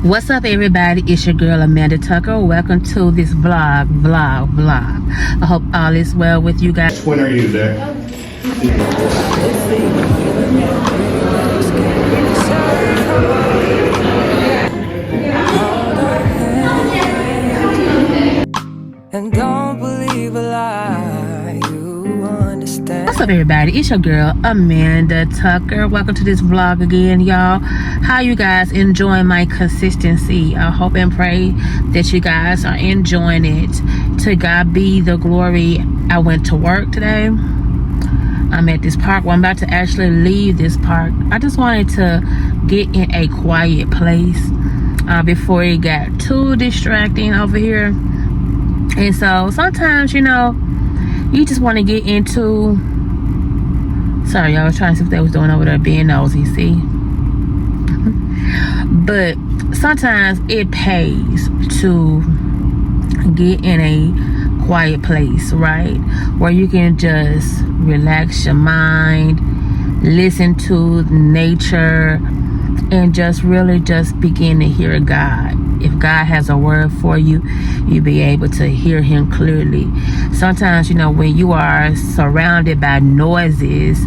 What's up, everybody? It's your girl Amanda Tucker. Welcome to this vlog. I hope all is well with you guys. When are you there? And don't believe a lie, you understand. What's up, everybody? It's your girl Amanda Tucker. Welcome to this vlog again, y'all. How you guys enjoying my consistency? I hope and pray that you guys are enjoying it. To God be the glory. I went to work today. I'm at this park. Well, I'm about to actually leave this park. I just wanted to get in a quiet place before it got too distracting over here. And so sometimes, you know, you just want to get into... Sorry, y'all, I was trying to see what they was doing over there, being nosy, see? But sometimes it pays to get in a quiet place, right? Where you can just relax your mind, listen to nature, and just really just begin to hear God. If God has a word for you, you'll be able to hear him clearly. Sometimes, you know, when you are surrounded by noises,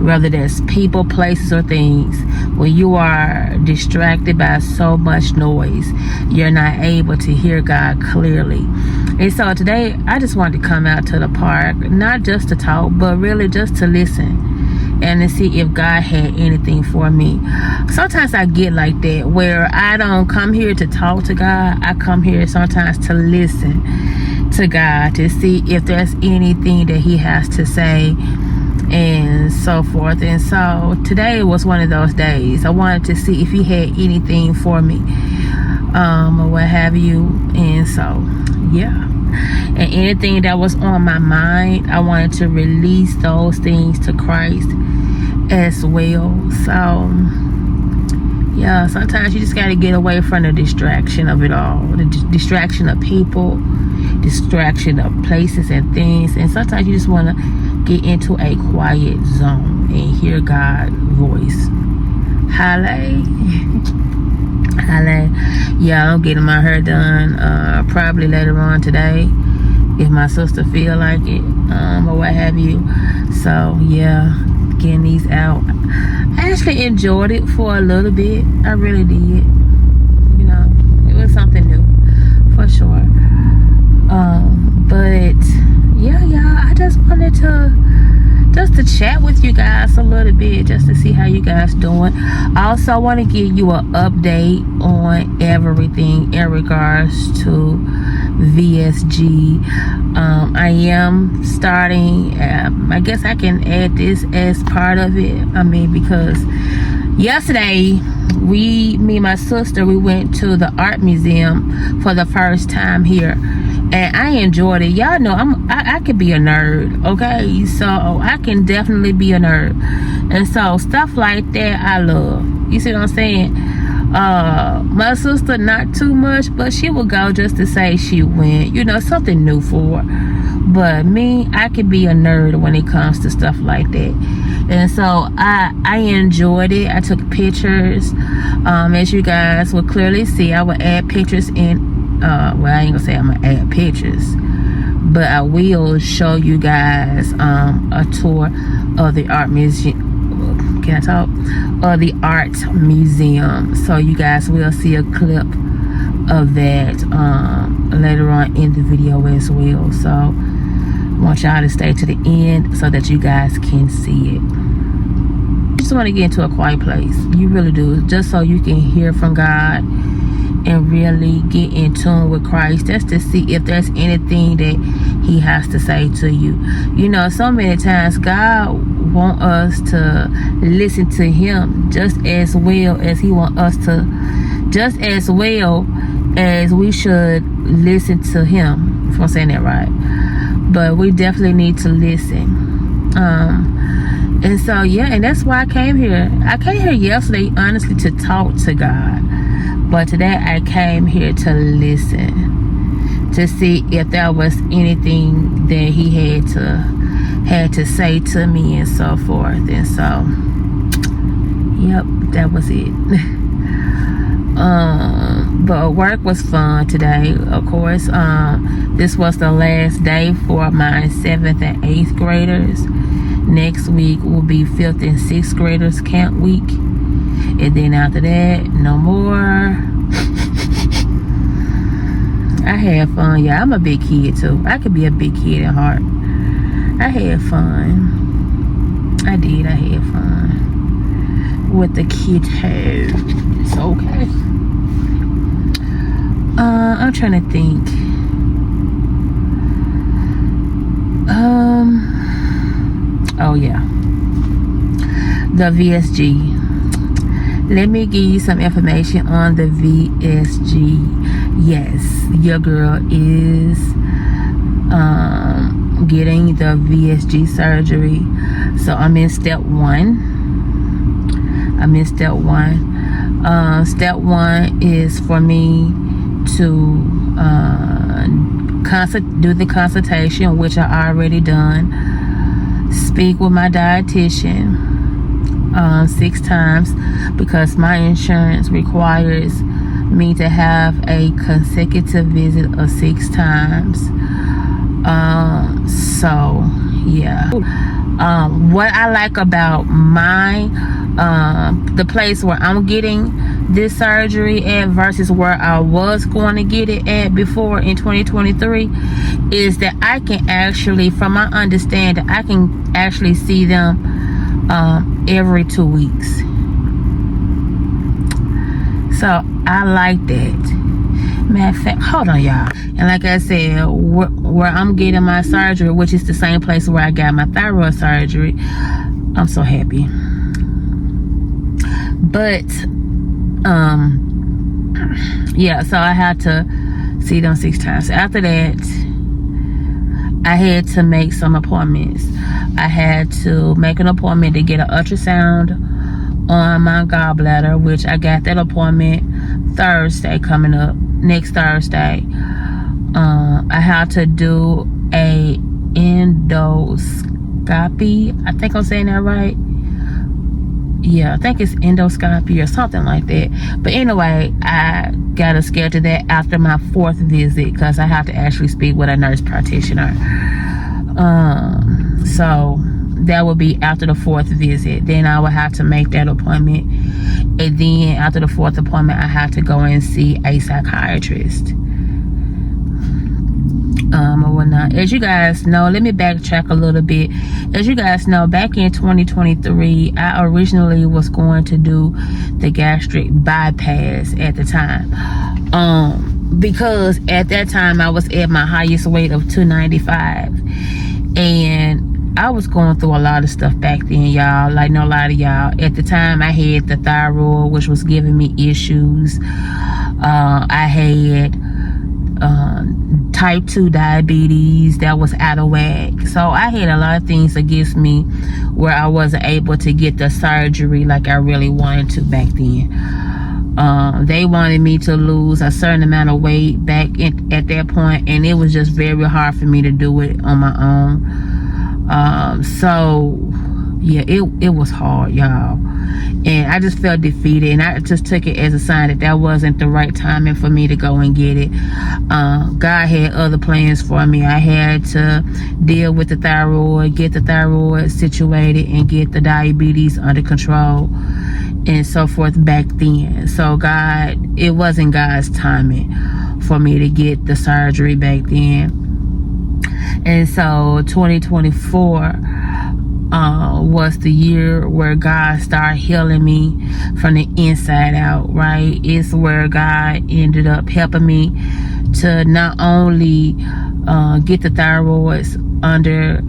whether that's people, places, or things, when you are distracted by so much noise, you're not able to hear God clearly. And so today, I just wanted to come out to the park, not just to talk, but really just to listen and to see if God had anything for me. Sometimes I get like that, where I don't come here to talk to God. I come here sometimes to listen to God, to see if there's anything that he has to say and so forth. And so today was one of those days. I wanted to see if he had anything for me, or what have you. And so, yeah. And anything that was on my mind, I wanted to release those things to Christ as well. So, yeah, sometimes you just got to get away from the distraction of it all. The distraction of people, distraction of places and things. And sometimes you just want to get into a quiet zone and hear God's voice. Halle. Yeah, I'm getting my hair done probably later on today, if my sister feel like it, or what have you. So yeah, getting these out. I actually enjoyed it for a little bit. I really did. You know, it was something new for sure. But yeah, I just wanted to chat with you guys a little bit, just to see how you guys doing. I also want to give you an update on everything in regards to VSG. I am starting, I guess I can add this as part of it. I mean, because yesterday me and my sister, we went to the art museum for the first time here, and I enjoyed it. Y'all know I could be a nerd, okay? So I can definitely be a nerd, and so stuff like that I love. You see what I'm saying? My sister not too much, but she would go just to say she went, you know, something new for her. But me, I could be a nerd when it comes to stuff like that. And so I enjoyed it. I took pictures. As you guys will clearly see, I will add pictures in, well, I ain't gonna say I'm gonna add pictures, but I will show you guys a tour of the art museum. Can I talk? Of the art museum. So you guys will see a clip of that later on in the video as well. So I want y'all to stay to the end so that you guys can see it. You just want to get into a quiet place. You really do. Just so you can hear from God and really get in tune with Christ. That's to see if there's anything that he has to say to you. You know, so many times God wants us to listen to him just as well as he wants us to, just as well as we should listen to him, if I'm saying that right. But we definitely need to listen. And so, yeah, and that's why I came here. I came here yesterday, honestly, to talk to God. But today I came here to listen, to see if there was anything that he had to say to me and so forth. And so, yep, that was it. But work was fun today, of course. This was the last day for my 7th and 8th graders. Next week will be 5th and 6th graders camp week. And then after that, no more. I had fun. Yeah, I'm a big kid too. I could be a big kid at heart. I had fun. I did. I had fun with the kiddos. It's okay. I'm trying to think. Oh yeah, the VSG. Let me give you some information on the VSG. Yes, your girl is getting the VSG surgery. So I'm in step 1. Step 1 is for me to do the consultation, which I already done. Speak with my dietitian 6 times, because my insurance requires me to have a consecutive visit of 6 times. So yeah. What I like about my the place where I'm getting this surgery at versus where I was going to get it at before in 2023 is that I can actually, from my understanding, I can actually see them every 2 weeks. So I like that. Matter of fact, hold on, y'all. And like I said, where I'm getting my surgery, which is the same place where I got my thyroid surgery, I'm so happy. But yeah, so I had to see them 6 times. After that, I had to make some appointments. I had to make an appointment to get an ultrasound on my gallbladder, which I got that appointment Thursday, coming up next Thursday. I had to do a endoscopy. I think I'm saying that right. Yeah, I think it's endoscopy or something like that. But anyway, I got to schedule that after my 4th visit, because I have to actually speak with a nurse practitioner. So that would be after the 4th visit. Then I would have to make that appointment. And then after the 4th appointment, I have to go and see a psychiatrist. Or whatnot. As you guys know, let me backtrack a little bit. As you guys know, back in 2023, I originally was going to do the gastric bypass at the time. Because at that time I was at my highest weight of 295. And I was going through a lot of stuff back then, y'all. Like, no lie to y'all. At the time, I had the thyroid, which was giving me issues. I had type 2 diabetes that was out of whack. So I had a lot of things against me where I wasn't able to get the surgery like I really wanted to back then. They wanted me to lose a certain amount of weight back at that point, and it was just very hard for me to do it on my own. So yeah, it was hard, y'all. And I just felt defeated, and I just took it as a sign that that wasn't the right timing for me to go and get it. God had other plans for me. I had to deal with the thyroid, get the thyroid situated, and get the diabetes under control, and so forth back then. So it wasn't God's timing for me to get the surgery back then. And so 2024 was the year where God started healing me from the inside out, right? It's where God ended up helping me to not only get the thyroids under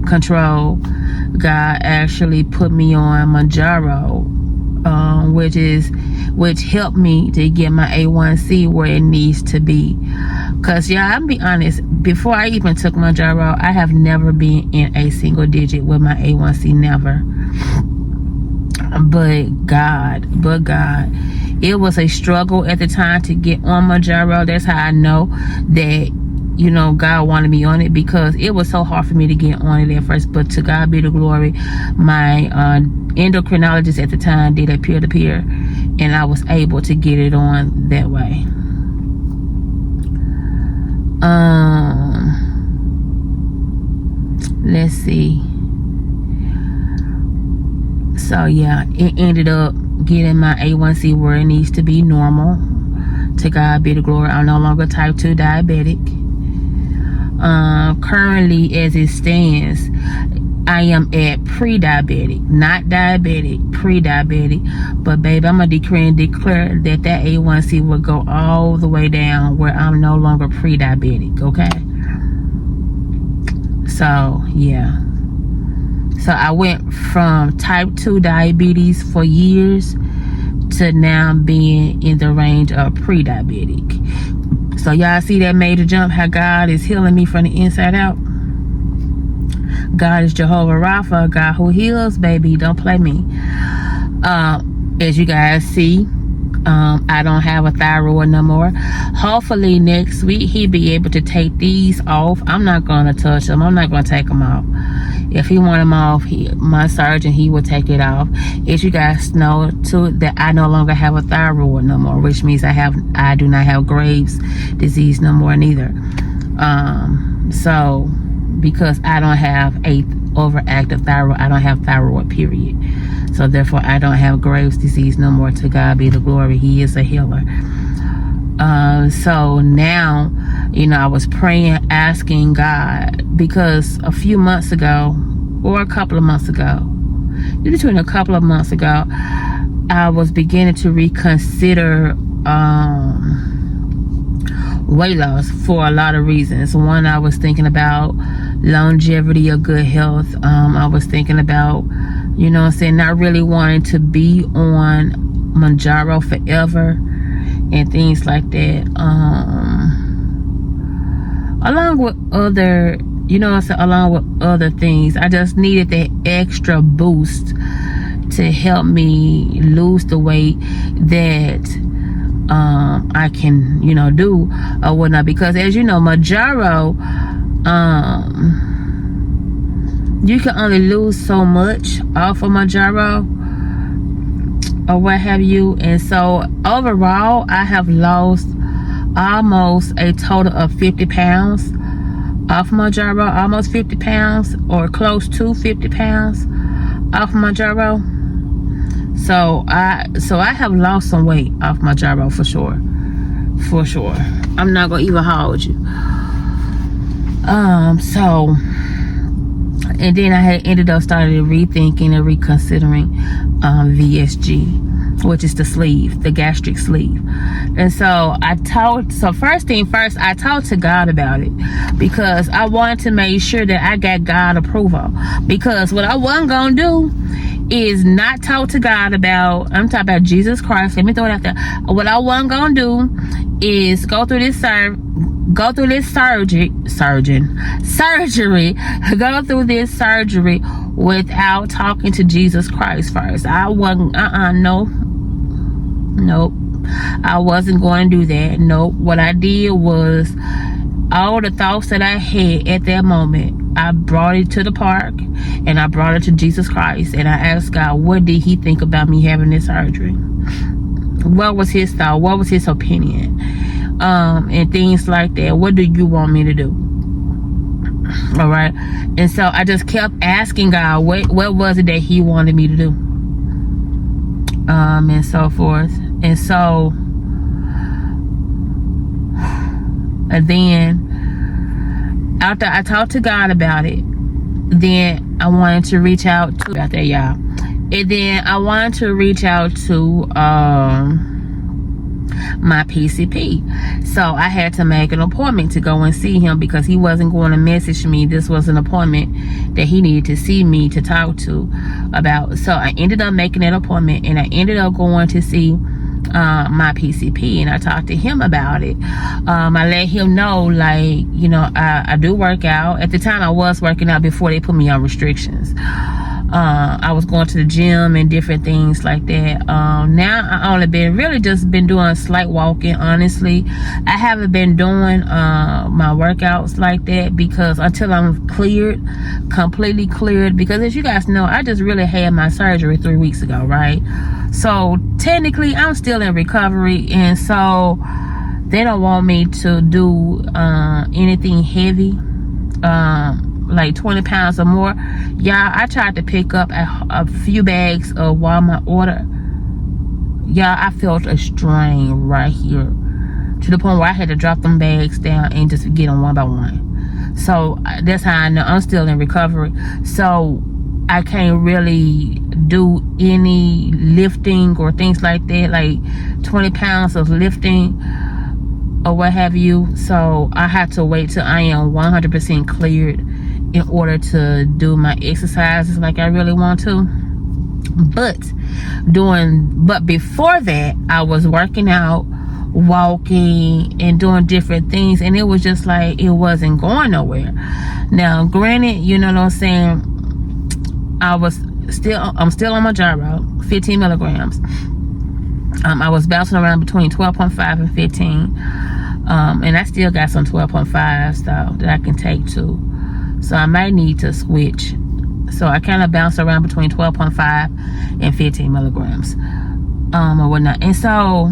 control. God actually put me on Manjaro, which helped me to get my A1C where it needs to be. Cause y'all, I'm be honest, before I even took Manjaro, I have never been in a single digit with my A1C, never. But God, it was a struggle at the time to get on Manjaro. That's how I know that, you know, God wanted me on it, because it was so hard for me to get on it at first. But to God be the glory. My endocrinologist at the time did a peer-to-peer, and I was able to get it on that way. Let's see. So yeah, it ended up getting my A1C where it needs to be, normal. To God be the glory. I'm no longer type 2 diabetic. Currently, as it stands, I am at pre-diabetic, not diabetic, pre-diabetic. But baby, I'm gonna decree and declare that A1C will go all the way down where I'm no longer pre-diabetic. Okay. So yeah. So I went from type 2 diabetes for years to now being in the range of pre-diabetic. So y'all see that major jump, how God is healing me from the inside out. God is Jehovah Rapha, God who heals, baby. Don't play me. As you guys see, I don't have a thyroid no more. Hopefully next week he'll be able to take these off. I'm not going to touch them. I'm not going to take them off. If he want them off, my surgeon, he will take it off. As you guys know too, that I no longer have a thyroid no more, which means I do not have Graves' disease no more neither. So because I don't have a overactive thyroid, I don't have thyroid, period. So therefore I don't have Graves' disease no more. To God be the glory. He is a healer. So now, I was praying, asking God, because a few months ago, or a couple of months ago, between a couple of months ago, I was beginning to reconsider weight loss for a lot of reasons. One, I was thinking about longevity or good health. I was thinking about, not really wanting to be on Mounjaro forever and things like that. Along with other, along with other things, I just needed that extra boost to help me lose the weight that I can, do or whatnot. Because as you know, Mounjaro, you can only lose so much off of Mounjaro or what have you. And so overall, I have lost almost a total of 50 pounds off Mounjaro, almost 50 pounds or close to 50 pounds off Mounjaro. So I have lost some weight off Mounjaro for sure. I'm not gonna even hold you. And then I had ended up starting rethinking and reconsidering VSG, which is the sleeve, the gastric sleeve. And so first thing first, I talked to God about it, because I wanted to make sure that I got God approval. Because what I wasn't gonna do is not talk to God about, I'm talking about Jesus Christ, let me throw it out there. What I wasn't gonna do is go through this surgery, go through this surgery without talking to Jesus Christ first. I wasn't, nope. I wasn't going to do that. Nope. What I did was, all the thoughts that I had at that moment, I brought it to the park and I brought it to Jesus Christ, and I asked God, what did he think about me having this surgery? What was his thought? What was his opinion? And things like that. What do you want me to do? All right. And so I just kept asking God, what was it that he wanted me to do? And so forth. And so, and then after I talked to God about it, then I wanted to reach out to, out there, y'all. And then I wanted to reach out to my PCP. So I had to make an appointment to go and see him, because he wasn't going to message me. This was an appointment that he needed to see me to talk to about. So I ended up making an appointment, and I ended up going to see my PCP, and I talked to him about it. I let him know, like, I do work out. At the time I was working out before they put me on restrictions. I was going to the gym and different things like that. Now I only just been doing slight walking. Honestly, I haven't been doing my workouts like that, because until I'm completely cleared, because as you guys know, I just really had my surgery 3 weeks ago, right? So technically I'm still in recovery, and so they don't want me to do anything heavy, like 20 pounds or more. Y'all, I tried to pick up a few bags of Walmart order. Y'all, I felt a strain right here, to the point where I had to drop them bags down and just get them one by one. So that's how I know I'm still in recovery. So I can't really do any lifting or things like that, like 20 pounds of lifting or what have you. So I have to wait till I am 100% cleared in order to do my exercises like I really want to. But before that, I was working out, walking, and doing different things, and it was just like it wasn't going nowhere. Now granted, you know what I'm saying, I'm still on my gyro, 15 milligrams. I was bouncing around between 12.5 and 15, and I still got some 12.5 so that I can take too. So I might need to switch. So I kind of bounce around between 12.5 and 15 milligrams or whatnot. And so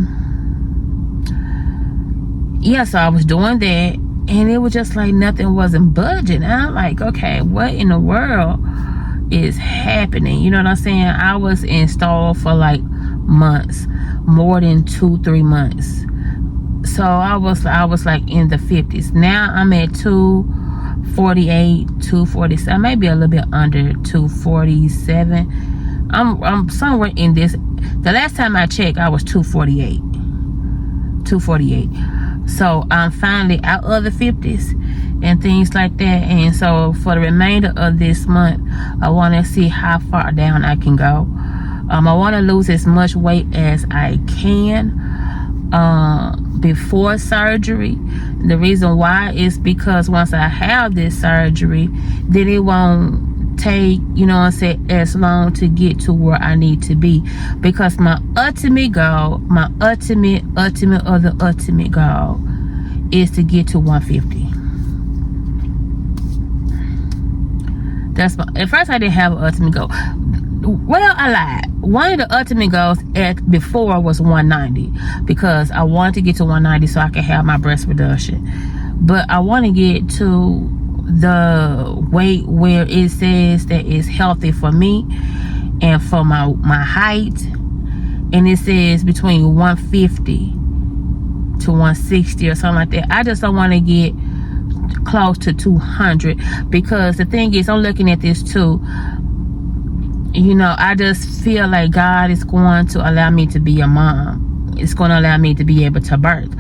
yeah, so I was doing that, and it was just like nothing wasn't budging. And I'm like, okay, what in the world is happening? You know what I'm saying? I was installed for like months, more than 2-3 months. So I was like in the 50s. Now I'm at 248, 247, maybe a little bit under 247. I'm somewhere in this. The last time I checked, I was 248. So I'm finally out of the 50s and things like that. And so for the remainder of this month, I want to see how far down I can go. I want to lose as much weight as I can before surgery. The reason why is because once I have this surgery, then it won't take, you know what I'm saying, as long to get to where I need to be. Because my ultimate goal, my ultimate goal is to get to 150. That's at first I didn't have an ultimate goal. Well, I lied. One of the ultimate goals before was 190, because I wanted to get to 190 so I could have my breast reduction. But I want to get to the weight where it says that it's healthy for me and for my height, and it says between 150 to 160 or something like that. I just don't want to get close to 200, because the thing is, I'm looking at this too. You know, I just feel like God is going to allow me to be a mom. It's going to allow me to be able to birth.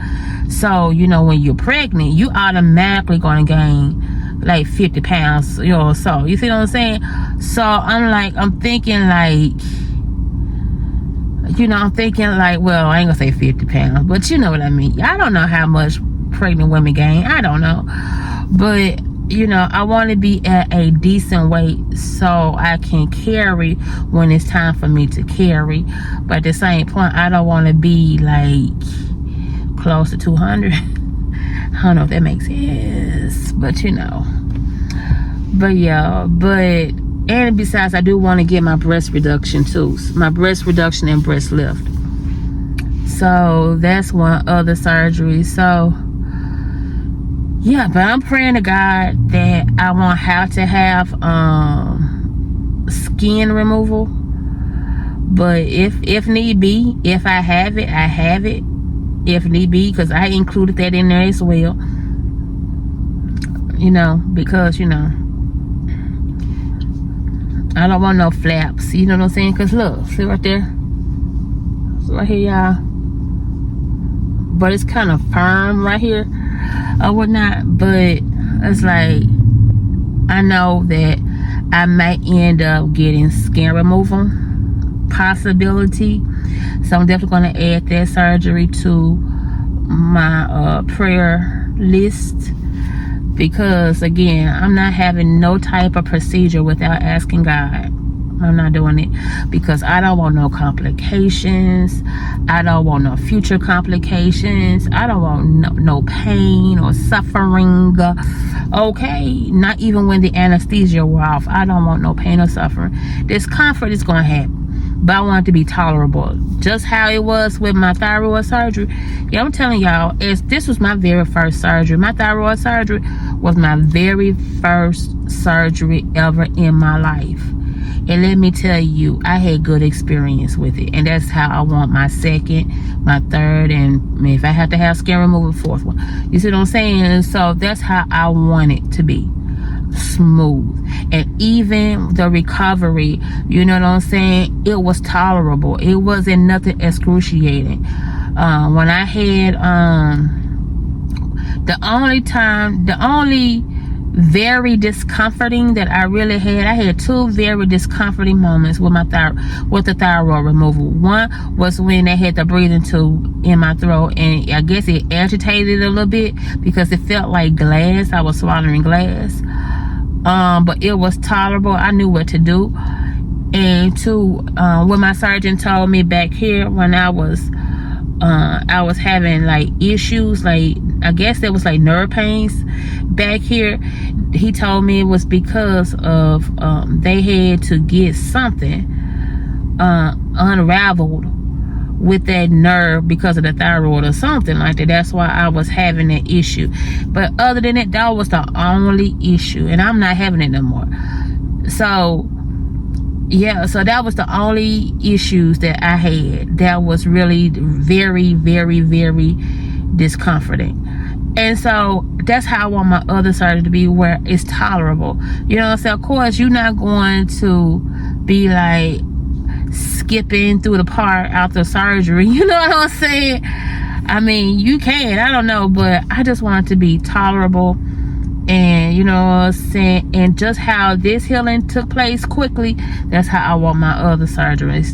So, you know, when you're pregnant, you automatically going to gain like 50 pounds, you know, so you see what I'm saying? So I'm thinking like, well, I ain't gonna say 50 pounds, but you know what I mean. I don't know how much pregnant women gain. I don't know. But, you know, I want to be at a decent weight so I can carry when it's time for me to carry. But at the same point, I don't want to be like close to 200. I don't know if that makes sense, but you know. But yeah, and besides, I do want to get my breast reduction too. My breast reduction and breast lift. So that's one other surgery. So yeah, but I'm praying to God that I won't have to have skin removal. But if need be, if I have it, I have it. If need be, because I included that in there as well. You know, because, you know, I don't want no flaps. You know what I'm saying? Because look, see right there? It's right here, y'all. But it's kind of firm right here or whatnot. But it's like, I know that I might end up getting skin removal possibility. So I'm definitely going to add that surgery to my prayer list, because again, I'm not having no type of procedure without asking God. I'm not doing it because I don't want no complications. I don't want no future complications. I don't want no pain or suffering. Okay, not even when the anesthesia wore off. I don't want no pain or suffering. Discomfort is going to happen, but I want it to be tolerable, just how it was with my thyroid surgery. Yeah, I'm telling y'all, this was my very first surgery. My thyroid surgery was my very first surgery ever in my life. And let me tell you, I had good experience with it. And that's how I want my second, my third, and if I have to have skin removal, fourth one. You see what I'm saying? And so that's how I want it to be. Smooth. And even the recovery, you know what I'm saying? It was tolerable. It wasn't nothing excruciating. When I had, the only very discomforting that I really had, I had two very discomforting moments with the thyroid removal. One was when they had the breathing tube in my throat, and I guess it agitated a little bit because it felt like glass. I was swallowing glass, but it was tolerable. I knew what to do. And two, when my surgeon told me back here when I was having like issues, like I guess there was like nerve pains back here. He told me it was because of they had to get something unraveled with that nerve because of the thyroid or something like that. That's why I was having that issue. But other than that, that was the only issue, and I'm not having it no more. So yeah, so that was the only issues that I had that was really very, very, very discomforting. And so that's how I want my other surgery to be, where it's tolerable. You know what I'm saying? Of course, you're not going to be like skipping through the part after surgery. You know what I'm saying? I mean, you can. I don't know. But I just want it to be tolerable. And you know what I'm saying? And just how this healing took place quickly, that's how I want my other surgeries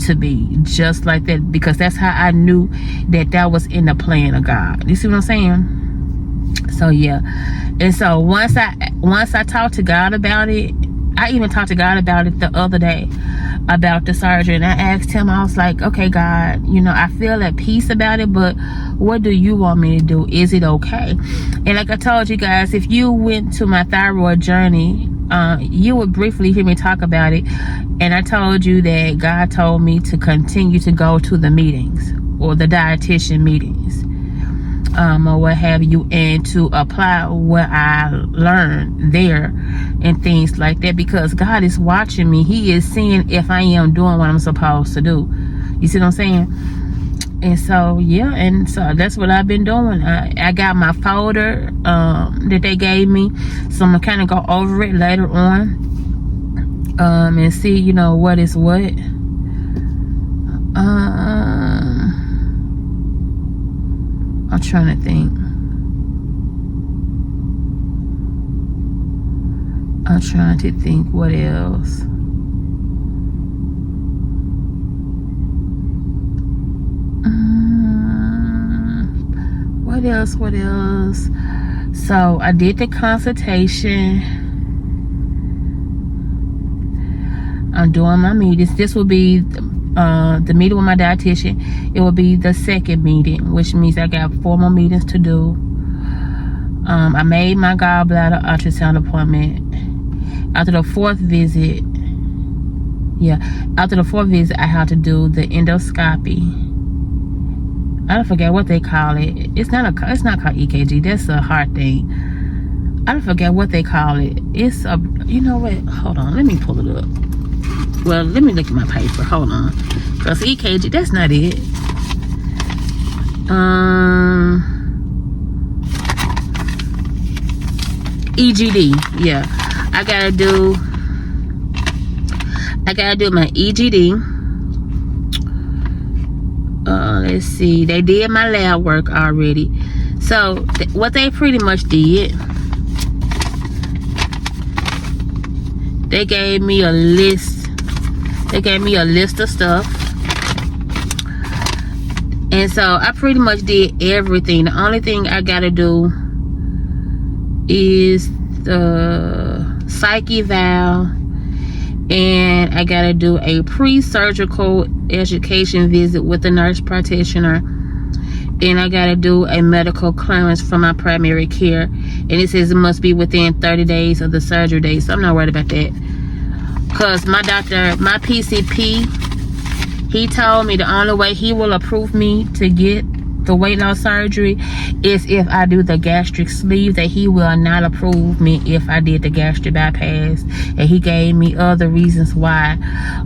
to be, just like that, because that's how I knew that was in the plan of God. You see what I'm saying? So yeah. And so once I talked to God about it, I even talked to God about it the other day, about the surgery, and I asked him, I was like, okay, God, you know, I feel at peace about it, but what do you want me to do? Is it okay? And like I told you guys, if you went to my thyroid journey, you would briefly hear me talk about it. And I told you that God told me to continue to go to the meetings, or the dietitian meetings, or what have you, and to apply what I learned there and things like that, because God is watching me. He is seeing if I am doing what I'm supposed to do. You see what I'm saying? And so yeah, and so that's what I've been doing. I got my folder that they gave me, so I'm gonna kind of go over it later on, and see, you know, what is what. I'm trying to think. I'm trying to think what else. What else? So I did the consultation. I'm doing my meetings. This will be the meeting with my dietitian. It will be the second meeting, which means I got 4 more meetings to do. I made my gallbladder ultrasound appointment. After the 4th visit, I had to do the endoscopy. I forget what they call it. It's not called EKG. That's a heart thing. I forget what they call it. It's a, you know what? Hold on, let me pull it up. Well, let me look at my paper. Hold on, because EKG, that's not it. EGD. Yeah, I gotta do my EGD. Let's see, they did my lab work already. So what they pretty much did, they gave me a list of stuff, and so I pretty much did everything. The only thing I gotta do is the psych eval, and I gotta do a pre-surgical education visit with the nurse practitioner, and I gotta do a medical clearance from my primary care, and it says it must be within 30 days of the surgery date, so I'm not worried about that. Because my doctor, my PCP, he told me the only way he will approve me to get the weight loss surgery is if I do the gastric sleeve, that he will not approve me if I did the gastric bypass. And he gave me other reasons why.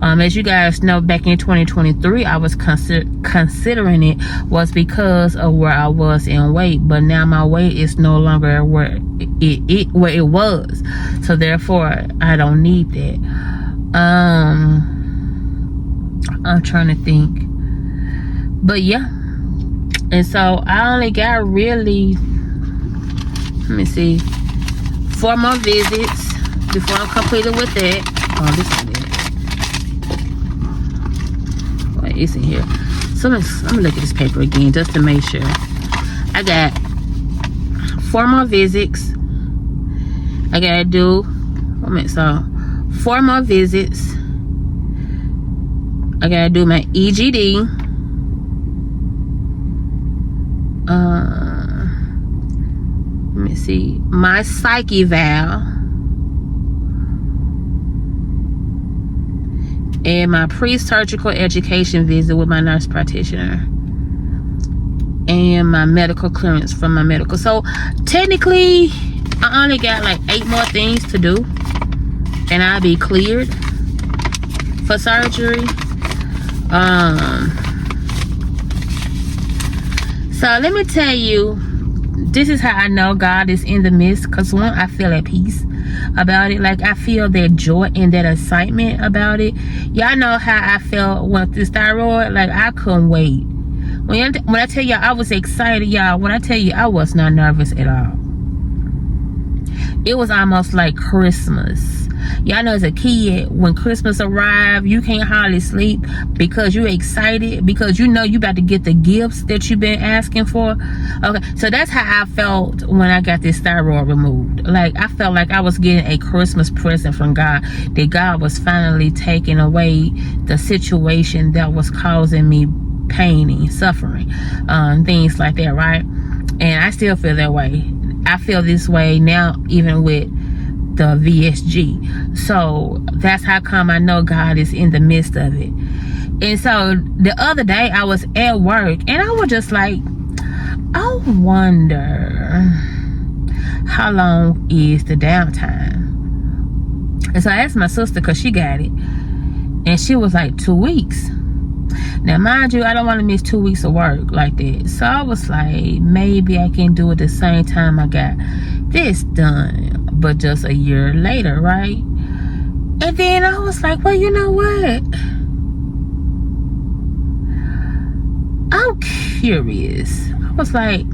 As you guys know, back in 2023, I was considering it was because of where I was in weight, but now my weight is no longer where it was, so therefore I don't need that. I'm trying to think, but yeah. And so I only got really, let me see, 4 more visits before I'm completed with that. Oh, this is it. Wait, it's in here. So let me look at this paper again just to make sure. I got 4 more visits. I gotta do, 4 more visits. I gotta do my EGD. Let me see, my psych eval, and my pre-surgical education visit with my nurse practitioner, and my medical clearance from my medical. So technically I only got like 8 more things to do and I'll be cleared for surgery. So let me tell you, this is how I know God is in the midst. Because one, I feel at peace about it. Like, I feel that joy and that excitement about it. Y'all know how I felt with this thyroid. Like, I couldn't wait. When I tell y'all I was excited, y'all, when I tell you I was not nervous at all. It was almost like Christmas. Y'all know as a kid, when Christmas arrived, you can't hardly sleep because you're excited, because you know you about to get the gifts that you've been asking for. Okay, so that's how I felt when I got this thyroid removed. Like, I felt like I was getting a Christmas present from God, that God was finally taking away the situation that was causing me pain and suffering, things like that, right? And I still feel that way. I feel this way now, even with the VSG. So that's how come I know God is in the midst of it. And so the other day I was at work and I was just like, I wonder how long is the downtime. And so I asked my sister, because she got it, and she was like 2 weeks. Now mind you, I don't want to miss 2 weeks of work like that. So I was like, maybe I can do it the same time I got this done, but just a year later, right? And then I was like, well, you know what? I'm curious. I was like,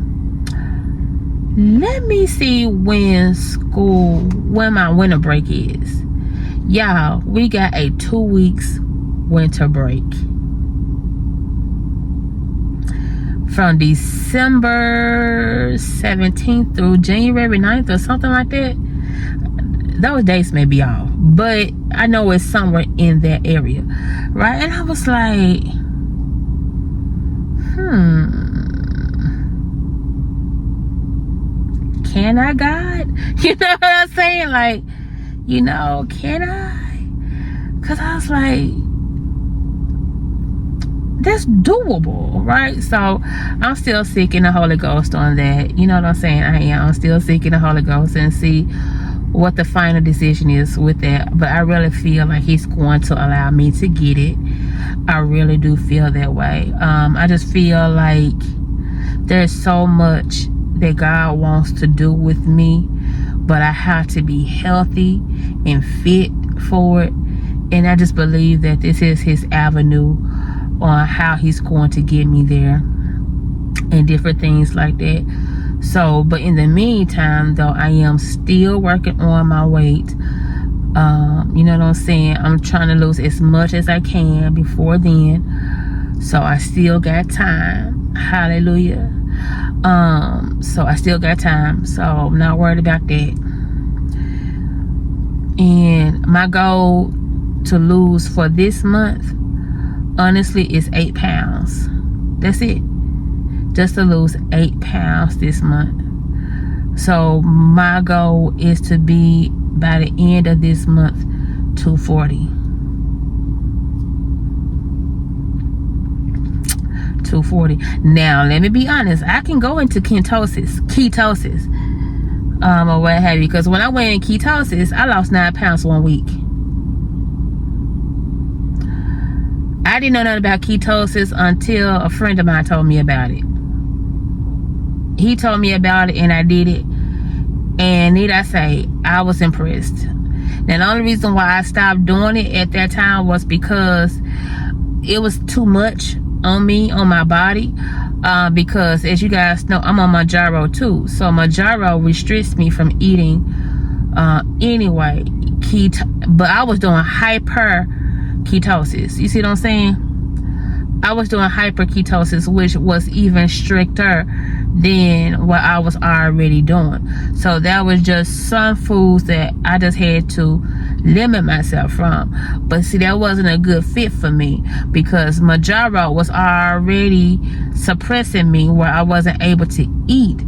let me see when my winter break is. Y'all, we got a 2 weeks winter break. From December 17th through January 9th or something like that. Those dates may be off, but I know it's somewhere in that area, right? And I was like, can I, God? You know what I'm saying? Like, you know, can I? Because I was like, that's doable, right? So I'm still seeking the Holy Ghost on that. You know what I'm saying? I'm still seeking the Holy Ghost and see what the final decision is with that. But I really feel like he's going to allow me to get it. I really do feel that way. I just feel like there's so much that God wants to do with me, but I have to be healthy and fit for it. And I just believe that this is his avenue on how he's going to get me there and different things like that. So, but in the meantime though, I am still working on my weight. You know what I'm saying? I'm trying to lose as much as I can before then. So I still got time. Hallelujah. So I still got time. So I'm not worried about that. And my goal to lose for this month, honestly, is 8 pounds. That's it. Just to lose 8 pounds this month. So my goal is to be, by the end of this month, 240. 240. Now, let me be honest. I can go into ketosis, or what have you. Because when I went in ketosis, I lost 9 pounds 1 week. I didn't know nothing about ketosis until a friend of mine told me about it. He told me about it and I did it. And need I say, I was impressed. Now, the only reason why I stopped doing it at that time was because it was too much on me, on my body. Because as you guys know, I'm on Mounjaro too. So Mounjaro restricts me from eating anyway. But I was doing hyper ketosis. You see what I'm saying? I was doing hyper ketosis, which was even stricter than what I was already doing. So that was just some foods that I just had to limit myself from. But see, that wasn't a good fit for me because Mounjaro was already suppressing me where I wasn't able to eat.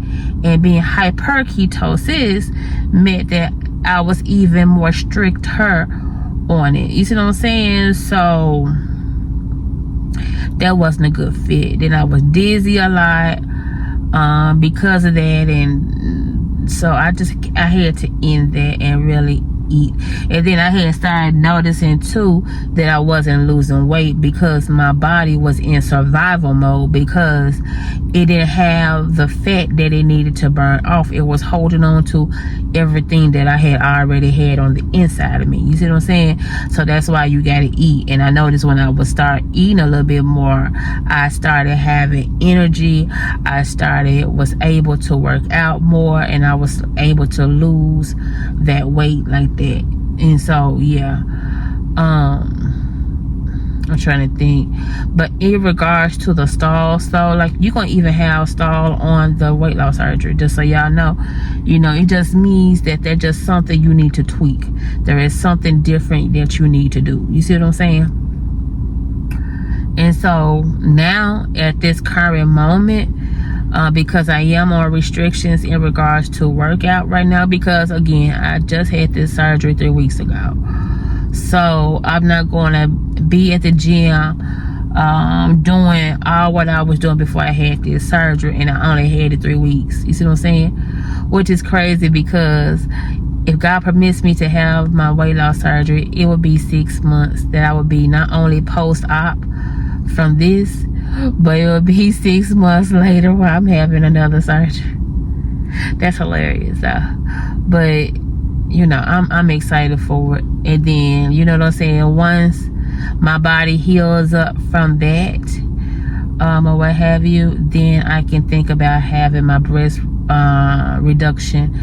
And being hyper ketosis meant that I was even more stricter on it. You see what I'm saying? So that wasn't a good fit. Then I was dizzy a lot because of that, and so I had to end that and really eat. And then I had started noticing too that I wasn't losing weight because my body was in survival mode because it didn't have the fat that it needed to burn off. It was holding on to everything that I had already had on the inside of me. You see what I'm saying? So that's why you gotta eat. And I noticed when I would start eating a little bit more, I started having energy. I was able to work out more, and I was able to lose that weight like that. And so yeah, I'm trying to think. But in regards to the stall, so like you're gonna even have stall on the weight loss surgery, just so y'all know. You know, it just means that there's just something you need to tweak. There is something different that you need to do. You see what I'm saying? And so now at this current moment, because I am on restrictions in regards to workout right now, because again, I just had this surgery 3 weeks ago. So I'm not going to be at the gym doing all what I was doing before I had this surgery, and I only had it 3 weeks. You see what I'm saying? Which is crazy because if God permits me to have my weight loss surgery, it would be 6 months that I would be not only post-op from this, but it would be 6 months later where I'm having another surgery. That's hilarious though. But you know, I'm excited for it. And then, you know what I'm saying, once my body heals up from that, or what have you, then I can think about having my breast reduction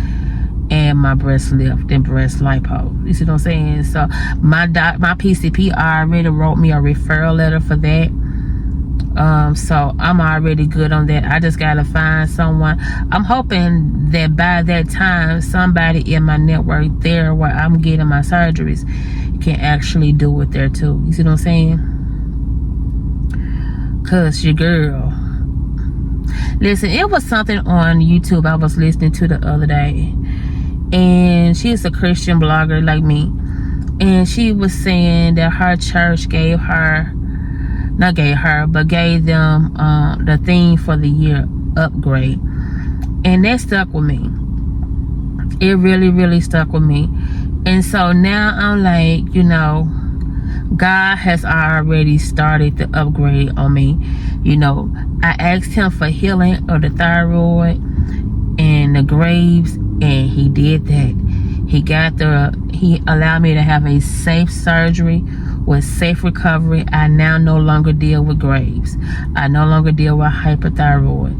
and my breast lift and breast lipo. You see what I'm saying? So my PCP already wrote me a referral letter for that. So I'm already good on that. I just gotta find someone. I'm hoping that by that time, somebody in my network there where I'm getting my surgeries can actually do it there too. You see what I'm saying? Cause your girl, listen, it was something on YouTube I was listening to the other day, and she's a Christian blogger like me, and she was saying that her church gave them the theme for the year, upgrade. And that stuck with me. It really, really stuck with me. And so now I'm like, you know, God has already started the upgrade on me. You know, I asked him for healing of the thyroid and the graves, and he did that. He allowed me to have a safe surgery with safe recovery. I now no longer deal with graves. I no longer deal with hyperthyroid.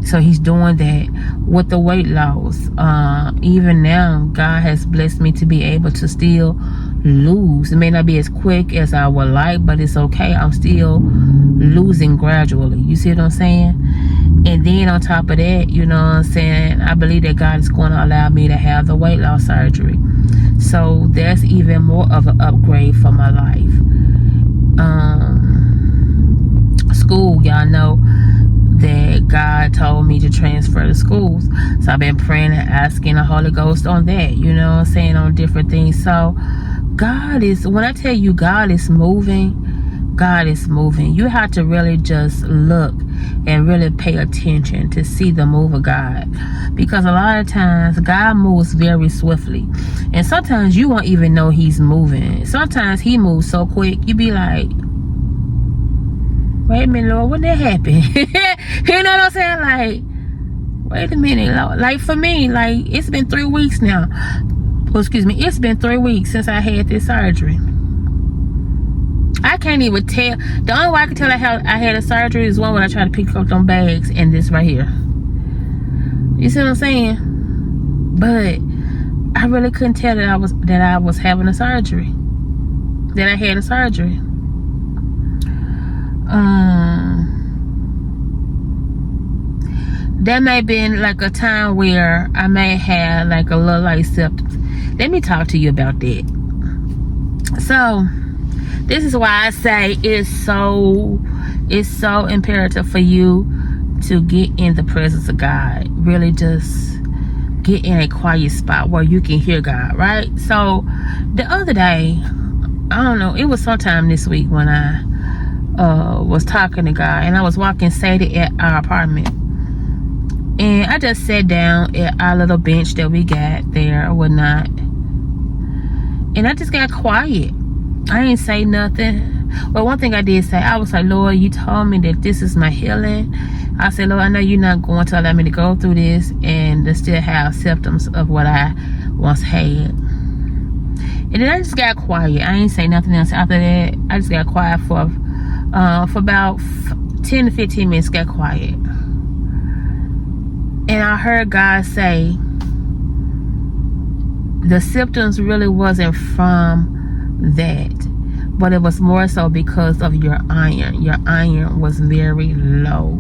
So he's doing that with the weight loss. Even now, God has blessed me to be able to still lose. It may not be as quick as I would like, but it's okay. I'm still losing gradually. You see what I'm saying? And then on top of that, you know what I'm saying, I believe that God is going to allow me to have the weight loss surgery. So that's even more of an upgrade for my life. School, y'all know that God told me to transfer to schools. So I've been praying and asking the Holy Ghost on that, you know what I'm saying, on different things. So God is, when I tell you God is moving, God is moving. You have to really just look and really pay attention to see the move of God. Because a lot of times God moves very swiftly. And sometimes you won't even know he's moving. Sometimes he moves so quick, you be like, wait a minute, Lord, when that happened? You know what I'm saying? Like, wait a minute, Lord. Like for me, like it's been 3 weeks now. Well, excuse me, it's been 3 weeks since I had this surgery. I can't even tell. The only way I can tell I had a surgery is one when I try to pick up them bags and this right here. You see what I'm saying? But I really couldn't tell that I was having a surgery. That I had a surgery. That may have been like a time where I may have like a little like symptoms. Let me talk to you about that. So this is why I say it's so imperative for you to get in the presence of God. Really just get in a quiet spot where you can hear God, right? So the other day, I don't know, it was sometime this week when I was talking to God, and I was walking Sadie at our apartment, and I just sat down at our little bench that we got there or whatnot, and I just got quiet. I ain't say nothing. Well, one thing I did say, I was like, Lord, you told me that this is my healing. I said, Lord, I know you're not going to allow me to go through this and to still have symptoms of what I once had. And then I just got quiet. I ain't say nothing else after that. I just got quiet for about 10 to 15 minutes, got quiet. And I heard God say, the symptoms really wasn't from that, but it was more so because of your iron. Your iron was very low,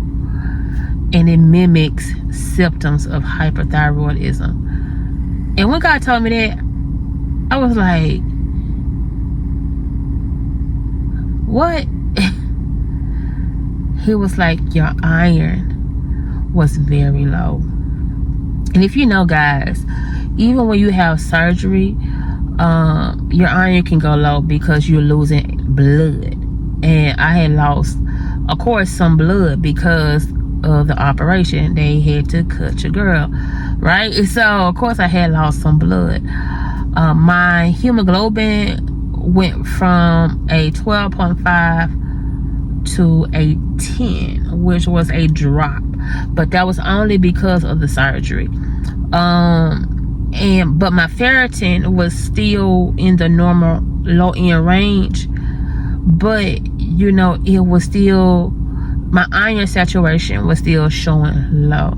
and it mimics symptoms of hyperthyroidism. And when God told me that, I was like, what? He was like, your iron was very low. And if you know, guys, even when you have surgery, your iron can go low because you're losing blood. And I had lost, of course, some blood because of the operation. They had to cut your girl, right? So of course I had lost some blood. My hemoglobin went from a 12.5 to a 10, which was a drop, but that was only because of the surgery. But my ferritin was still in the normal low end range, but you know, it was still, my iron saturation was still showing low.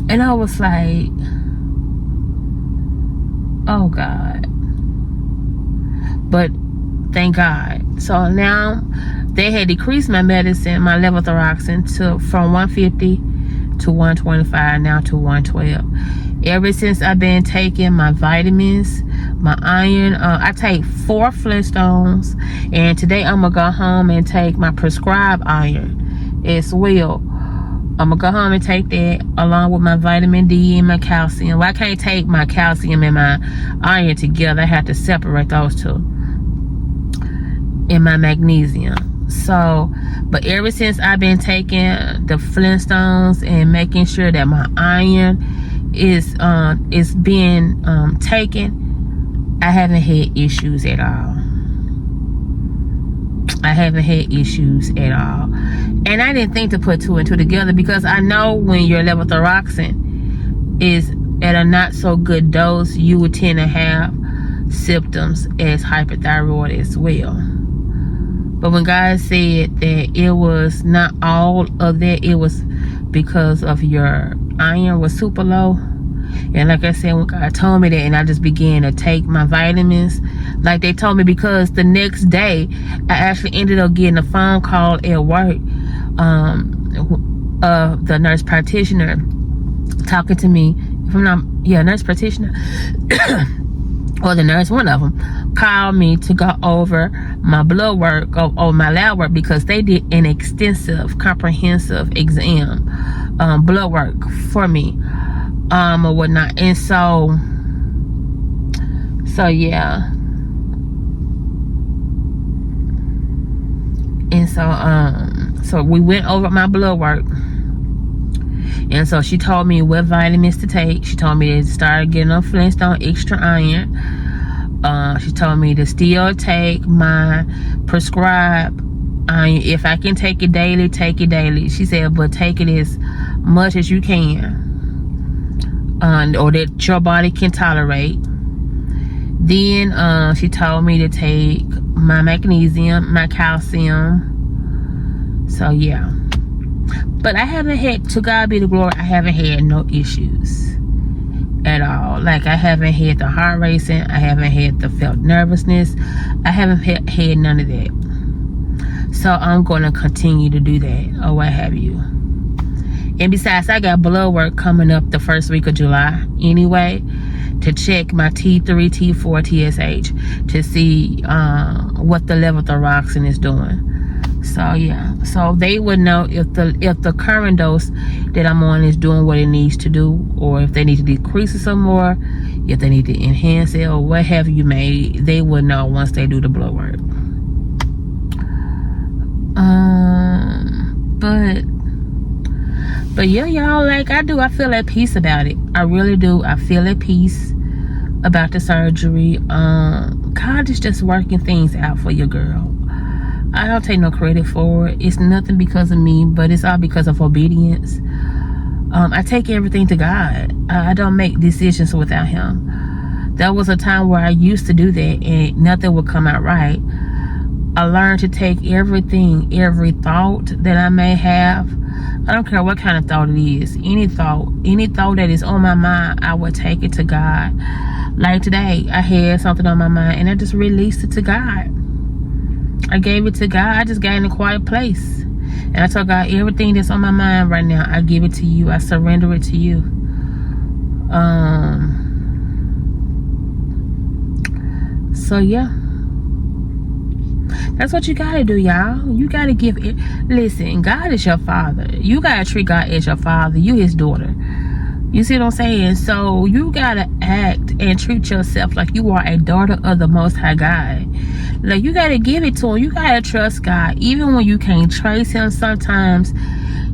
And I was like, oh God. But thank God. So now they had decreased my medicine, my levothyroxine, from 150 to 125, now to 112. Ever since I've been taking my vitamins, my iron, I take 4 Flintstones, and today I'm gonna go home and take my prescribed iron as well. I'm gonna go home and take that along with my vitamin D and my calcium. Well, I can't take my calcium and my iron together. I have to separate those two. And my magnesium. So, but ever since I've been taking the Flintstones and making sure that my iron is being taken, I haven't had issues at all. I haven't had issues at all. And I didn't think to put 2 and 2 together, because I know when your levothyroxine is at a not so good dose, you would tend to have symptoms as hyperthyroid as well. But when God said that it was not all of that, it was because of your iron was super low. And like I said, when God told me that, and I just began to take my vitamins like they told me, because the next day I actually ended up getting a phone call at work of the nurse practitioner talking to me. If I'm not, nurse practitioner or the nurse, one of them, called me to go over my blood work or my lab work, because they did an extensive, comprehensive exam, blood work for me, or whatnot. And so yeah. And so we went over my blood work. And so she told me what vitamins to take. She told me to start getting on Flintstone extra iron. She told me to still take my prescribed iron. If I can take it daily, take it daily. She said, but take it as much as you can, or that your body can tolerate. Then she told me to take my magnesium, my calcium. So yeah. But I haven't had, to God be the glory, I haven't had no issues at all. Like, I haven't had the heart racing. I haven't had the felt nervousness. I haven't had none of that. So I'm going to continue to do that, or what have you. And besides, I got blood work coming up the first week of July anyway, to check my T3, T4, TSH, to see what the levothyroxine is doing. So yeah, so they would know if the current dose that I'm on is doing what it needs to do, or if they need to decrease it some more, if they need to enhance it, or what have you made. They would know once they do the blood work. But yeah, y'all, like, I feel at peace about it. I really do. I feel at peace about the surgery. God is just working things out for your girl. I don't take no credit for it. It's nothing because of me, but it's all because of obedience. I take everything to God. I don't make decisions without him. There was a time where I used to do that and nothing would come out right. I learned to take everything, every thought that I may have. I don't care what kind of thought it is. Any thought that is on my mind, I would take it to God. Like today, I had something on my mind and I just released it to God. I gave it to God. I just got in a quiet place. And I told God, everything that's on my mind right now, I give it to you. I surrender it to you. So yeah. That's what you gotta do, y'all. You gotta give it. Listen, God is your father. You gotta treat God as your father. You his daughter. You see what I'm saying? So you gotta act and treat yourself like you are a daughter of the Most High God. Like, you gotta give it to him. You gotta trust God. Even when you can't trace him, sometimes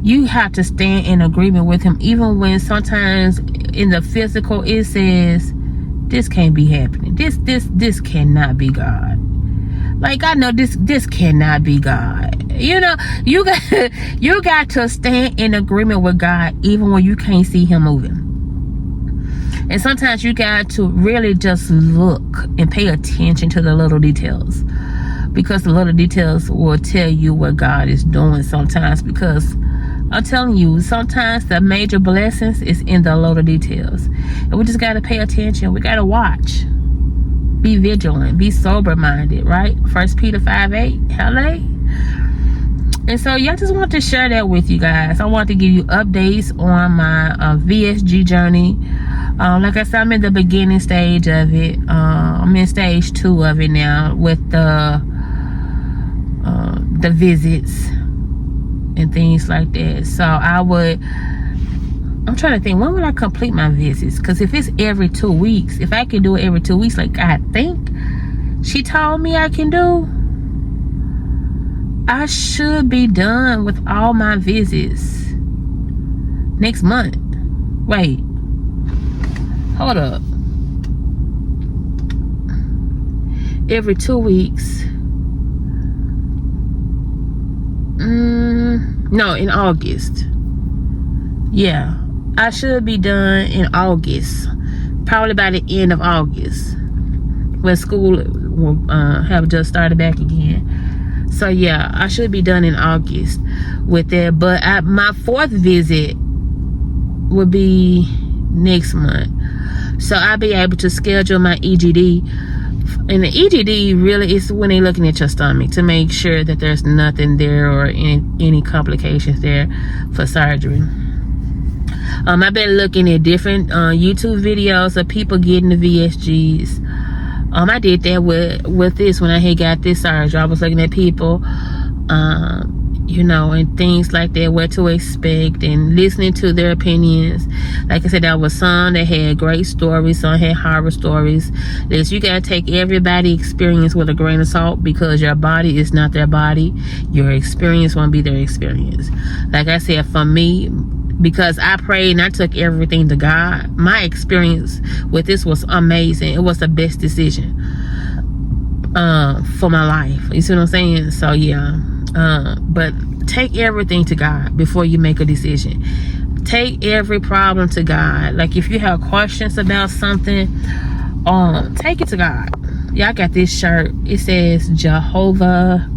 you have to stand in agreement with him. Even when sometimes in the physical it says, this can't be happening. This cannot be God. Like, I know this cannot be God. You know, you got to stand in agreement with God even when you can't see him moving. And sometimes you got to really just look and pay attention to the little details, because the little details will tell you what God is doing sometimes. Because I'm telling you, sometimes the major blessings is in the little details, and we just got to pay attention. We got to watch. Be vigilant, be sober-minded, right? 1 Peter 5:8. Hello. And so, yeah, I just want to share that with you guys. I want to give you updates on my VSG journey. Like I said, I'm in the beginning stage of it. I'm in stage 2 of it now, with the visits and things like that. So I'm trying to think, when will I complete my visits? Because if it's every 2 weeks, if I can do it every 2 weeks, like I think she told me I can do, I should be done with all my visits next month. Wait, hold up. Every 2 weeks. No, in August. Yeah, I should be done in August, probably by the end of August, when school will have just started back again. So yeah, I should be done in August with that. But my 4th visit will be next month, so I'll be able to schedule my EGD And the EGD really is when they're looking at your stomach to make sure that there's nothing there or any complications there for surgery. I've been looking at different YouTube videos of people getting the VSGs. I did that with this when I had got this surgery. I was looking at people, you know, and things like that, what to expect, and listening to their opinions. Like I said, there was some that had great stories, some had horror stories. That you gotta take everybody's experience with a grain of salt, because your body is not their body. Your experience won't be their experience. Like I said, for me, because I prayed and I took everything to God, my experience with this was amazing. It was the best decision for my life. You see what I'm saying? So yeah. But take everything to God before you make a decision. Take every problem to God. Like if you have questions about something, take it to God. Yeah, I got this shirt. It says Jehovah.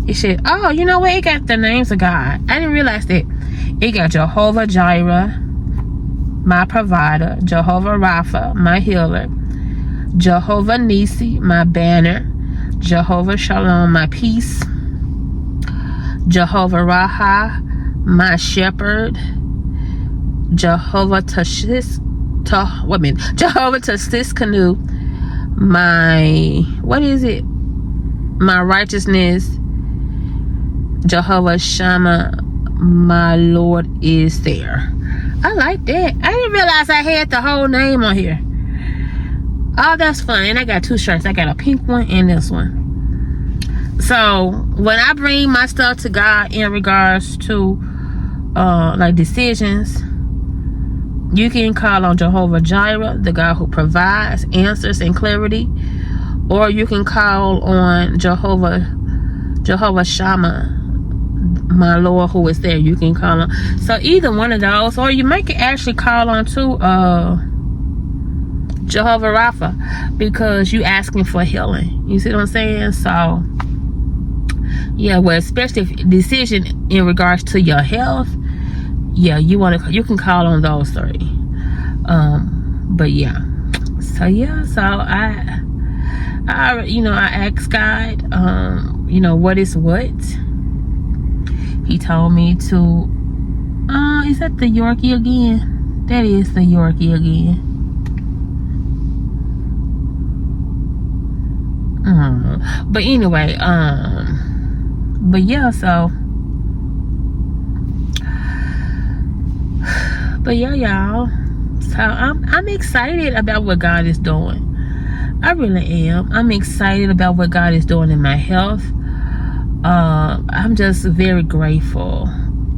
It said, oh, you know what? It got the names of God. I didn't realize that. It got Jehovah Jireh, my provider. Jehovah Rapha, my healer. Jehovah Nisi, my banner. Jehovah Shalom, my peace. Jehovah Raha, my shepherd. Jehovah Tsidkenu, my, what is it? My righteousness. Jehovah Shammah, my Lord is there. I like that. I didn't realize I had the whole name on here. Oh, that's fun. And I got two shirts. I got a pink one and this one. So when I bring my stuff to God in regards to like decisions, you can call on Jehovah Jireh, the God who provides answers and clarity, or you can call on Jehovah Shammah, my Lord who is there. You can call on. So either one of those, or you might actually call on to Jehovah Rapha, because you asking for healing. You see what I'm saying? So yeah, well, especially if decision in regards to your health, yeah, you can call on those three. But yeah, so yeah, so I you know, I asked God, you know, what is what. He told me to, is that the Yorkie again? That is the Yorkie again. But anyway, but yeah, so, but yeah, y'all. So I'm excited about what God is doing. I really am. I'm excited about what God is doing in my health. I'm just very grateful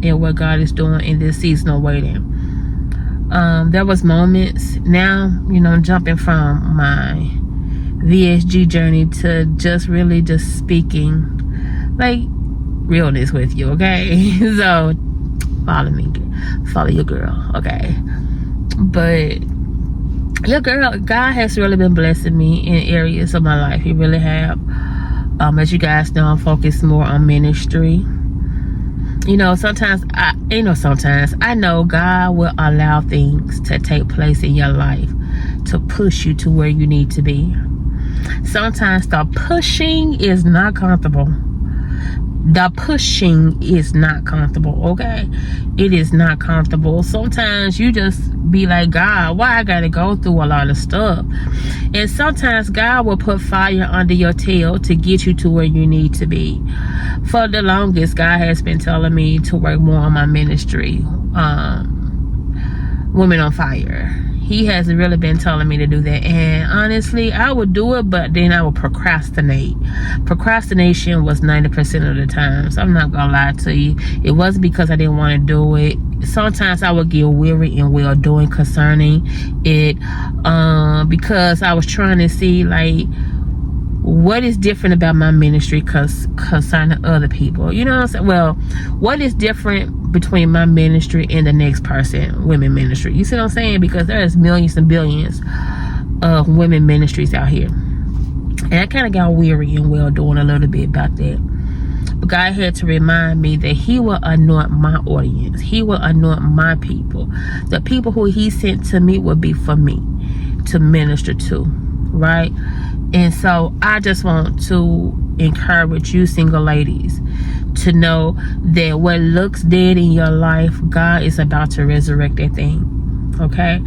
at what God is doing in this season of waiting. There was moments now, you know, jumping from my VSG journey to just really just speaking like realness with you, okay? So follow me, follow your girl, okay? But your girl, God has really been blessing me in areas of my life. He really have. As you guys know, I'm focused more on ministry. You know, sometimes I know God will allow things to take place in your life to push you to where you need to be. Sometimes the pushing is not comfortable. The pushing is not comfortable, okay? It is not comfortable. Sometimes you just be like, God, why I gotta go through a lot of stuff? And sometimes God will put fire under your tail to get you to where you need to be. For the longest, God has been telling me to work more on my ministry, Women on Fire. He has really been telling me to do that, and honestly, I would do it, but then I would procrastinate. Procrastination was 90% of the time, so I'm not gonna lie to you. It wasn't because I didn't want to do it. Sometimes I would get weary in well doing concerning it, because I was trying to see like what is different about my ministry concerning other people. You know what I'm saying? Well, what is different between my ministry and the next person, women ministry? You see what I'm saying? Because there's millions and billions of women ministries out here. And I kind of got weary and well doing a little bit about that. But God had to remind me that he will anoint my audience. He will anoint my people. The people who he sent to me will be for me to minister to, right? And so I just want to encourage you single ladies to know that what looks dead in your life, God is about to resurrect that thing. Okay?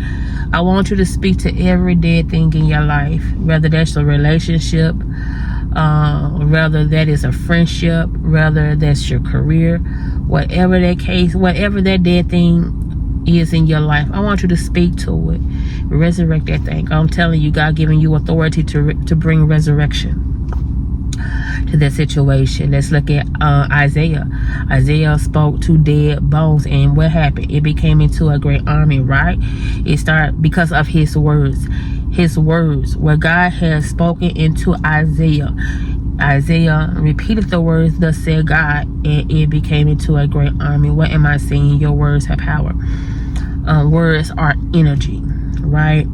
I want you to speak to every dead thing in your life, whether that's a relationship, whether that is a friendship, whether that's your career, whatever that case, whatever that dead thing is in your life, I want you to speak to it. Resurrect that thing. I'm telling you, God giving you authority to bring resurrection to that situation. Let's look at Isaiah. Isaiah spoke to dead bones, and what happened? It became into a great army, right? It started because of his words. His words, where God has spoken into Isaiah. Isaiah repeated the words, thus said God, and it became into a great army. What am I saying? Your words have power. Words are energy, right?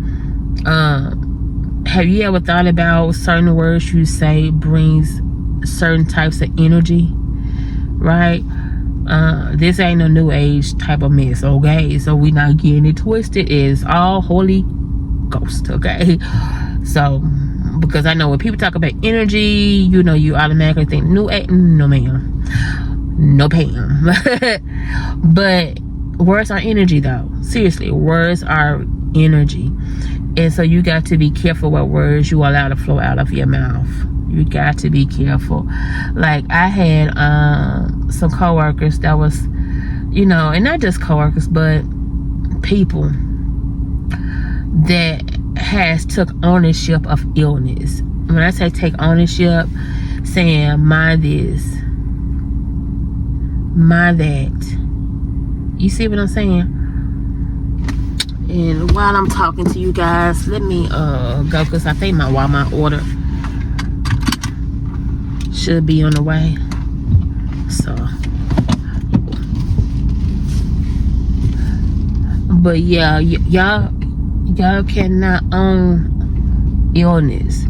Have you ever thought about certain words you say brings certain types of energy, right? This ain't a new age type of mess, okay? So we not getting it twisted. It's all Holy Ghost, okay? So, because I know when people talk about energy, you know, you automatically think new age. No ma'am, no Pam. But words are energy, though. Seriously, words are energy. And so you got to be careful what words you allow to flow out of your mouth. You got to be careful. Like, I had some coworkers that was, you know, and not just coworkers, but people that has took ownership of illness. When I say take ownership, saying mind this, mind that. You see what I'm saying? And while I'm talking to you guys, let me go, because I think my Walmart order should be on the way. So, but yeah, y'all cannot own illness.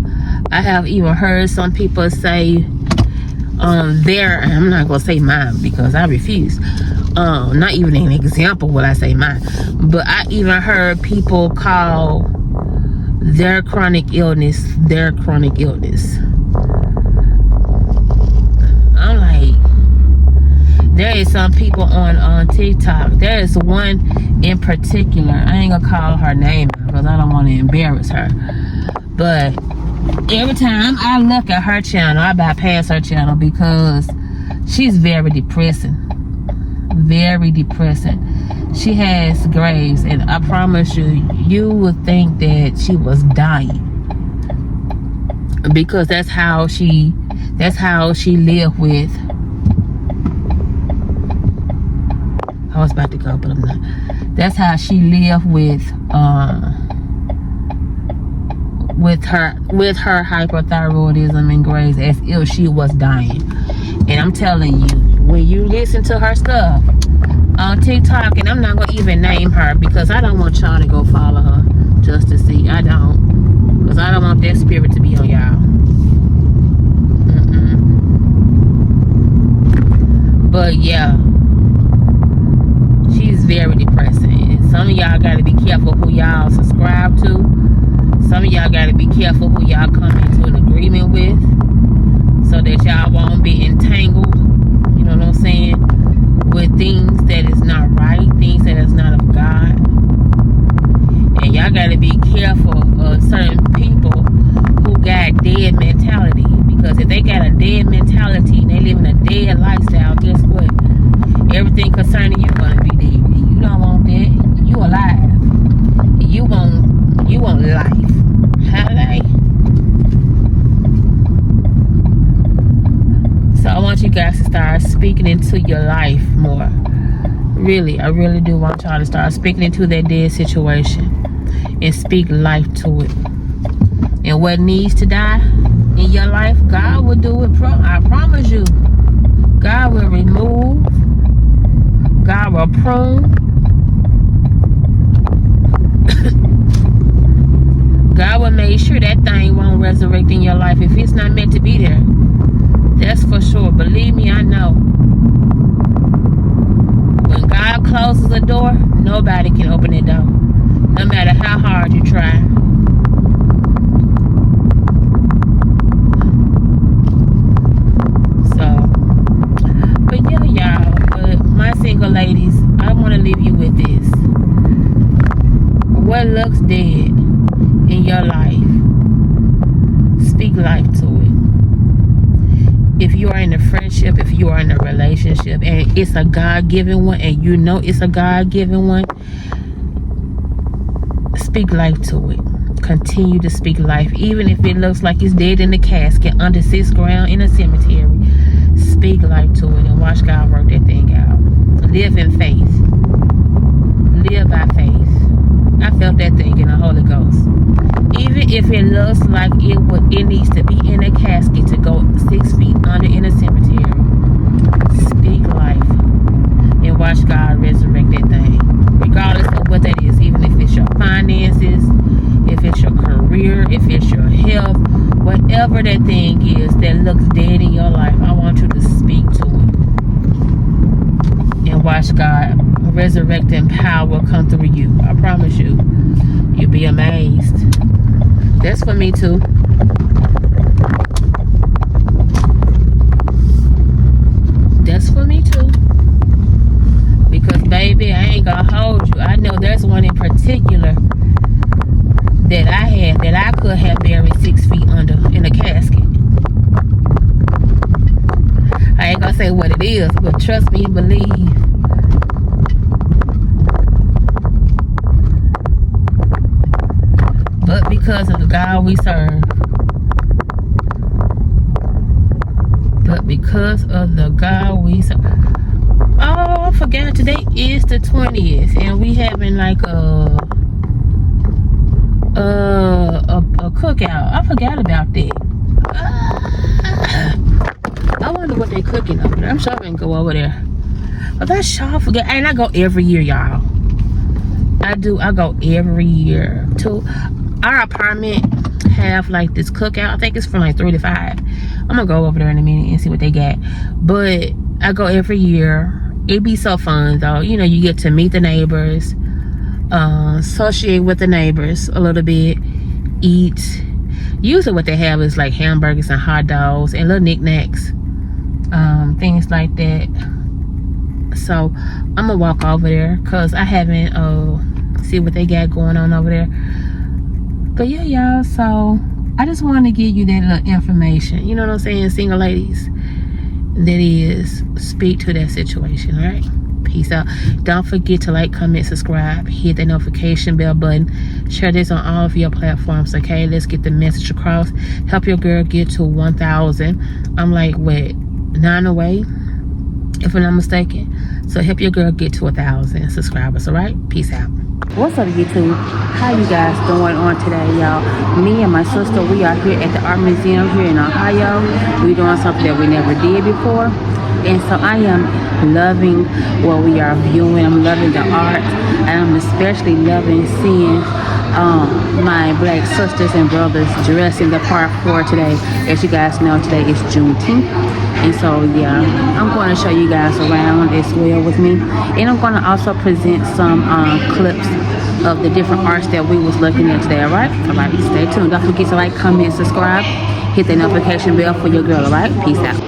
I have even heard some people say I'm not gonna say mine because I refuse. Not even an example would I say mine, but I even heard people call their chronic illness their chronic illness. I'm like, there is some people on TikTok. There is one in particular. I ain't gonna call her name because I don't want to embarrass her. But every time I look at her channel, I bypass her channel because she's very depressing. Very depressing. She has graves, and I promise you would think that she was dying, because that's how she lived with. I was about to go, but I'm not. That's how she lived with her hypothyroidism and graves, as if she was dying. And I'm telling you, when you listen to her stuff on TikTok, and I'm not gonna even name her because I don't want y'all to go follow her just to see. I don't, because I don't want that spirit to be on y'all. But yeah, she's very depressing. And some of y'all gotta be careful who y'all subscribe to. Some of y'all gotta be careful who y'all come into an agreement with, so that y'all won't be entangled, you know what I'm saying, with things that is not right, things that is not of God. And y'all gotta be careful of certain people who got dead mentality, because if they got a dead mentality and they living a dead lifestyle, guess what? Everything concerning you gonna be dead. You don't want that. You alive. You want life. Holiday. So I want you guys to start speaking into your life more. Really, I really do want y'all to start speaking into that dead situation and speak life to it. And what needs to die in your life, God will do it. I promise you. God will remove. God will prune. God will make sure that thing won't resurrect in your life if it's not meant to be there. That's for sure. Believe me, I know. When God closes a door, nobody can open it door. No matter how hard you try. you are in a friendship, if you are in a relationship, and it's a God-given one, and you know it's a God-given one, speak life to it. Continue to speak life, even if it looks like it's dead in the casket under 6 ground in a cemetery. Speak life to it and watch God work that thing out. Live in faith. Live by faith. I felt that thing in the Holy Ghost. Even if it looks like it needs to be in a casket to go 6 feet under in a cemetery, speak life and watch God resurrect that thing. Regardless of what that is, even if it's your finances, if it's your career, if it's your health, whatever that thing is that looks dead in your life, I want you to speak to it and watch God resurrecting power come through you. I promise you, you'll be amazed. That's for me too. That's for me too. Because baby, I ain't gonna hold you. I know there's one in particular that I could have buried 6 feet under in a casket. I ain't gonna say what it is, but trust me and believe. But because of the God we serve. But because of the God we serve. Oh, I forgot, today is the 20th, and we having like a cookout. I forgot about that. I wonder what they cooking over there. I'm sure I can go over there. But I sure forget. And I go every year, y'all. I go every year to our apartment. Have like this cookout. I think it's from like 3 to 5. I'm gonna go over there in a minute and see what they got. But I go every year. It be so fun though. You know, you get to meet the neighbors, associate with the neighbors a little bit, eat. Usually what they have is like hamburgers and hot dogs and little knickknacks, things like that. So I'm gonna walk over there because I haven't see what they got going on over there. But yeah, y'all, so I just wanted to give you that little information, you know what I'm saying, single ladies. That is, speak to that situation. All right, peace out. Don't forget to like, comment, subscribe, hit the notification bell button, share this on all of your platforms. Okay, let's get the message across. Help your girl get to 1,000. I'm like what, 9 away, if I'm not mistaken. So help your girl get to 1,000 subscribers. All right, peace out. What's up, YouTube? How you guys doing on today, y'all? Me and my sister, we are here at the art museum here in Ohio. We're doing something that we never did before, and so I am loving what we are viewing. I'm loving the art, and I'm especially loving seeing my black sisters and brothers dressing the part for today. As you guys know, today is Juneteenth, and so yeah, I'm going to show you guys around as well with me, and I'm going to also present some clips of the different arts that we was looking at today. All right, stay tuned. Don't forget to like, comment, subscribe, hit the notification bell for your girl. All right, peace out.